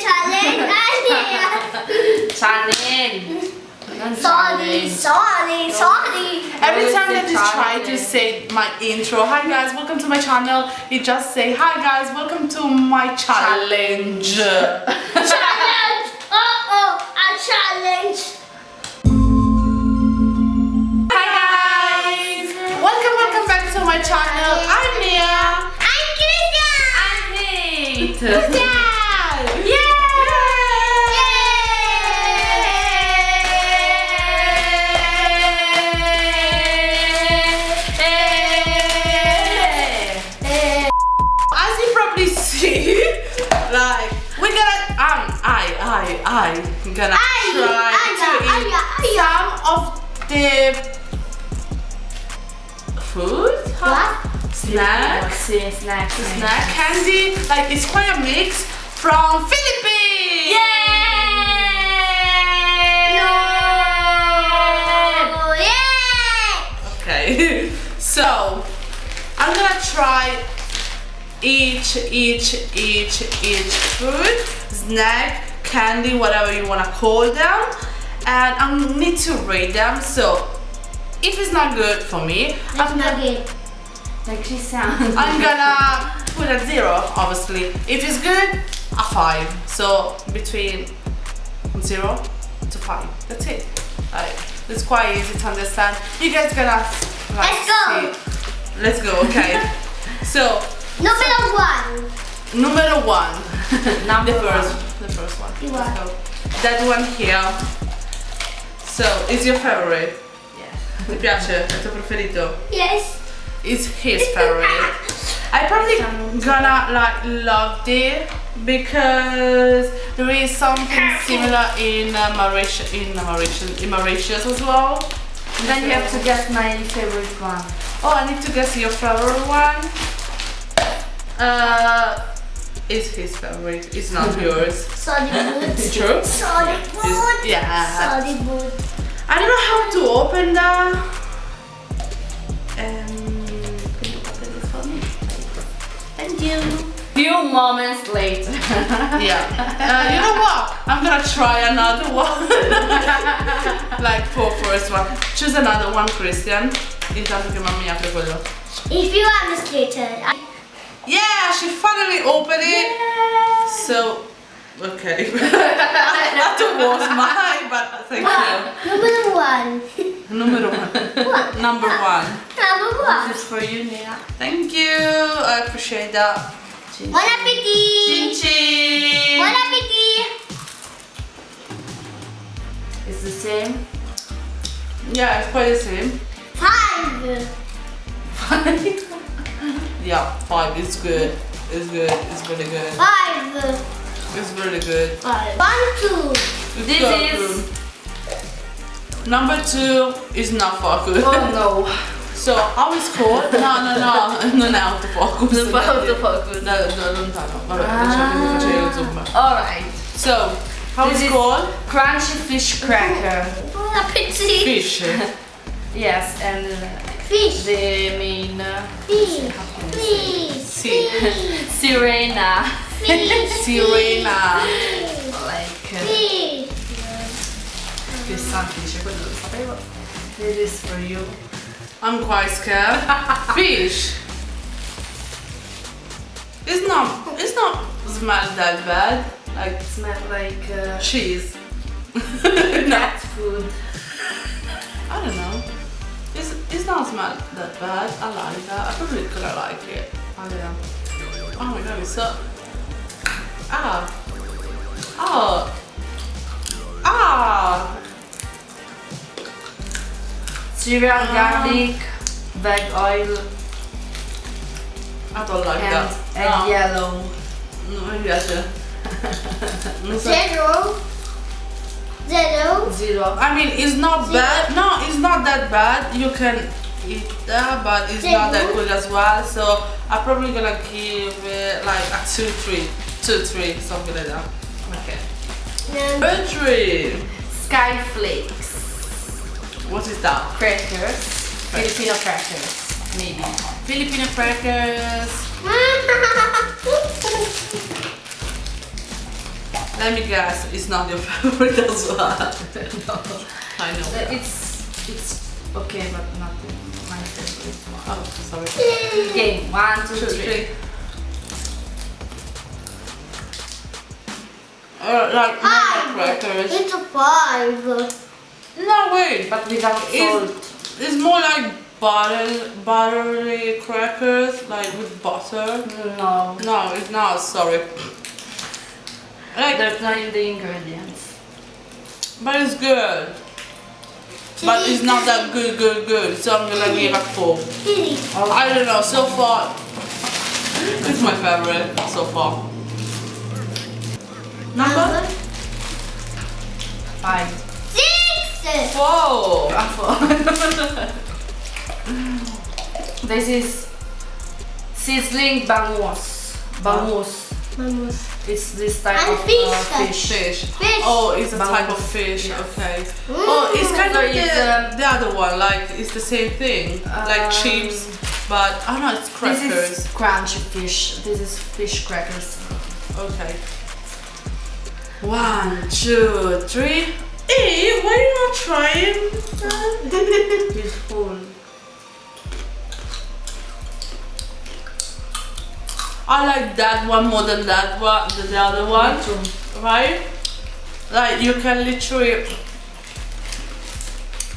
Challenge. Sorry. Every time that you try to say my intro, hi guys, welcome to my channel, you just say hi guys, welcome to my challenge. Challenge! A challenge! Hi guys, welcome back to my channel. I'm Nia. I'm Christian! I'm Kate. Christian! Like we're gonna I'm gonna try to eat some of the food, snacks, snack candy. Like it's quite a mix from Philippines. Okay, so I'm gonna try each food, snack, candy, whatever you want to call them, and I need to rate them. So if it's not good for me, I'm gonna put a 0, obviously. If it's good, a 5. So between 0 to 5, that's it. It's quite easy to understand. You guys gonna Let's go. see. Let's go. Okay. So Number one. The first one. Let's go. That one here. So, is your favorite? Yeah. Ti piace? È il tuo preferito? Yes. Is his favorite. I probably gonna like love it because there is something similar in Mauritius as well. Then you have to guess my favorite one. Oh, I need to guess your favorite one. Is his favorite. It's not yours. Sorry, boots. True? Sorry, boots. Yeah. Sorry, boots. I don't know how to open that. Can you open this for me? Thank you. Few moments later. Yeah. You know what? I'm gonna try another one. Like for first one. Choose another one, Christian. Intanto che mamma apre quello. If you understand, Yeah, she finally opened it. Yeah. So, okay. That was mine, but thank you. Number one. Number one. This is for you, Nia. Thank you. I appreciate that. Bon appétit. Chin chin. Bon appétit. It's the same. Yeah, it's quite the same. 5. Yeah, 5. It's good. It's good. It's really good. 5. It's really good. 1, 2. It's good. Number 2 is not focus. Oh no. So, how is called? No, non è autofocus. Non fa autofocus. No, lontano. Vabbè, faccio io il zoom. Alright. So, how This is is called? Crunchy fish cracker. Bon appétit. Fish. Yes, and Fish. the main Fish. sirena. Sirena. Like Fish. interessante, dice quello lo sapevo. This is for you. I'm quite scared. Fish. It's not smell that bad. Like It smells like cheese. cat food. I don't know. It's not smell that bad. I like that. I probably could like it. Oh yeah. Oh my god, it's so. Cereal, garlic, veg oil, I don't like and that. egg yellow. Non mi piace. Non so. 0. 0. Zero. I mean, it's not bad. No, it's not that bad. You can eat that, but it's not that good as well. So I'm probably gonna give it like a 2-3, something like that. Okay. Number 3. Sky flakes. What is that? Crackers. Filipino crackers. Maybe. Filipino crackers. Let me guess, it's not your favorite as well. No. I know. It's okay, but not my favorite one. Oh, sorry. Game 1, 2, 3. Like normal crackers. It's a 5. No, wait. But without salt. It's more like buttery crackers, like with butter. No. No, it's not. Sorry. Like, There's not in the ingredients. but it's good. But it's not that good. So I'm gonna give a 4. I don't know. So far, it's my favorite so far. Number 5. 6. Whoa. This is sizzling bangus. Bangus. It's this type And of fish. Fish. Fish. Oh, it's a type of Bangus. fish. Yes. Okay. Oh, it's kind So of it's, the other one. Like it's the same thing. Like chips, but oh no, it's crackers. This is crunchy fish. This is fish crackers. Okay. 1, 2, 3. Hey, why are you not trying? It's full. I like that one more than that one, the other one, right? Like you can literally, I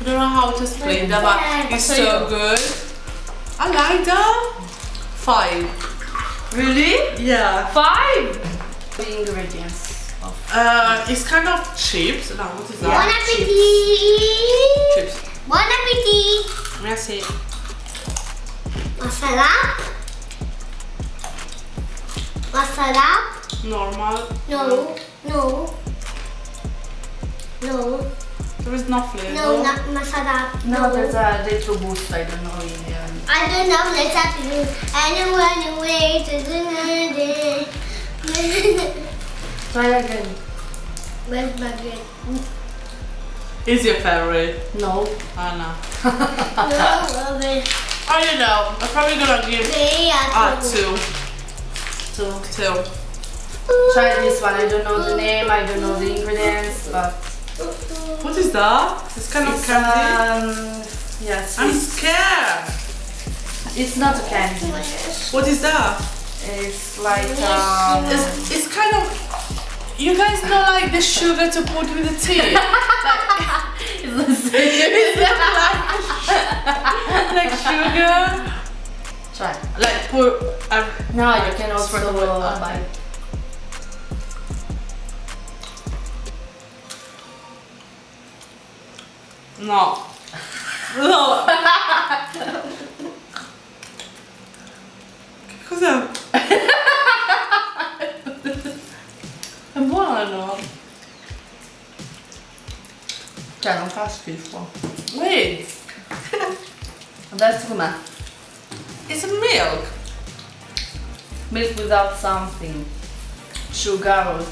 don't know how to explain that, but it's so good. I like that. 5. Really? Yeah. 5? The ingredients. It's kind of chips. No, what is Bon that? appetit. Chips. Bon appetit. Merci. Masala. Masala. Normal. No. There is no flavor. No, not masala. No, there's a little boost. I don't know in the end. I don't know. Let's have to do. I don't want to wait to Try again. Where's my bread? Is your favorite? No. Anna. No, love it. I don't know. I'm probably gonna give They are 2. 2. 2. Try this one. I don't know the name. I don't know the ingredients, but What is that? It's kind of it's candy. yes. I'm scared. It's not a candy. What is that? It's like It's kind of. You guys know like the sugar to put with the tea. it's the same. Like sugar. Try. Like put. No, you can also sprinkle with that. buy. No. No. Che cos'è? È buono. Cioè, non fa schifo. Wait. Adesso com'è? It's milk. Milk without something. Sugar.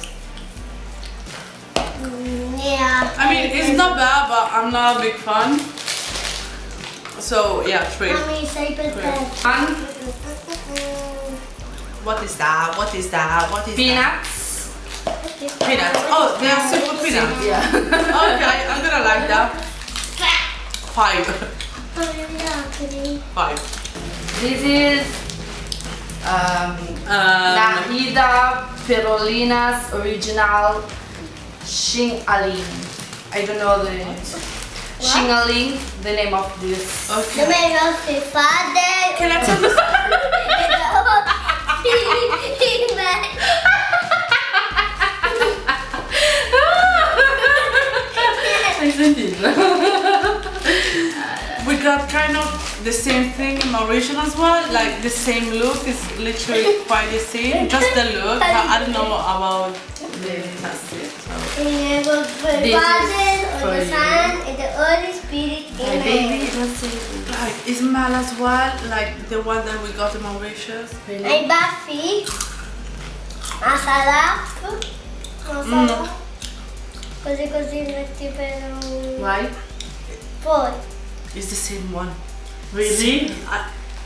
Yeah. I mean, it's not bad, but I'm not a big fan. So yeah, 3. Mommy, say that. And What is that? What is that? What is peanuts. that? Peanuts. Oh, they are simple peanuts. Yeah. Okay, I'm gonna like that. 5. 5. This is Nahida Perolina's original Xing-a-ling. I don't know the Xing-a-ling, the name of this. The Okay. man of the father. Can I tell you? Hai sentito? We got kind of the same thing in Mauritian as well. Like the same look is literally quite the same. Just the look, but I don't know about the taste. In the name of the This is Father, for of the you. Son, and the Holy Spirit. My Amen. baby, let's see. Like it smells as well like the one that we got in Mauritius. Really? Ai baffi. Masala. Masala. Così metti per un... Why? Poi. It's the same one. Really?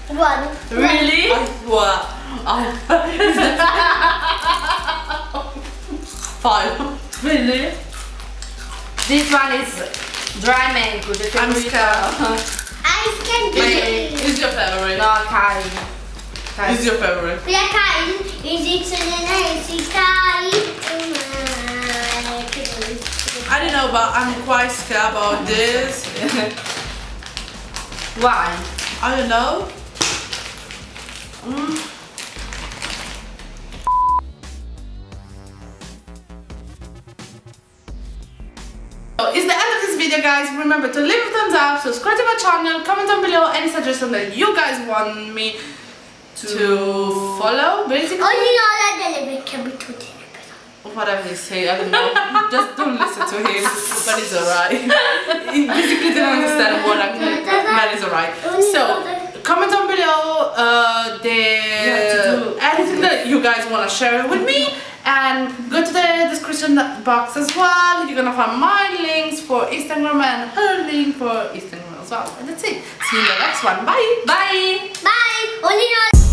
Buono. Really? 5. 5. Really? This one is dry mango. The I'm favorite. scared. Ice candy. Is your favorite? No, Kai. Is your favorite? Yeah, kind. Is it so nice? It's kind. I don't know, but I'm quite scared about this. Why? I don't know. So it's the end of this video, guys. Remember to leave a thumbs up, subscribe to my channel, comment down below any suggestions that you guys want me to follow, basically. Only know that the little can be too thin. Whatever he say, I don't know. Just don't listen to him, but it's alright. He basically didn't understand what I'm doing, but it's alright. So, comment down below anything that you guys want to share with me, and go to the description box as well. You're gonna find my links for Instagram and her link for Instagram as well. And that's it. See you in the next one. Bye! Bye! Bye. Only know.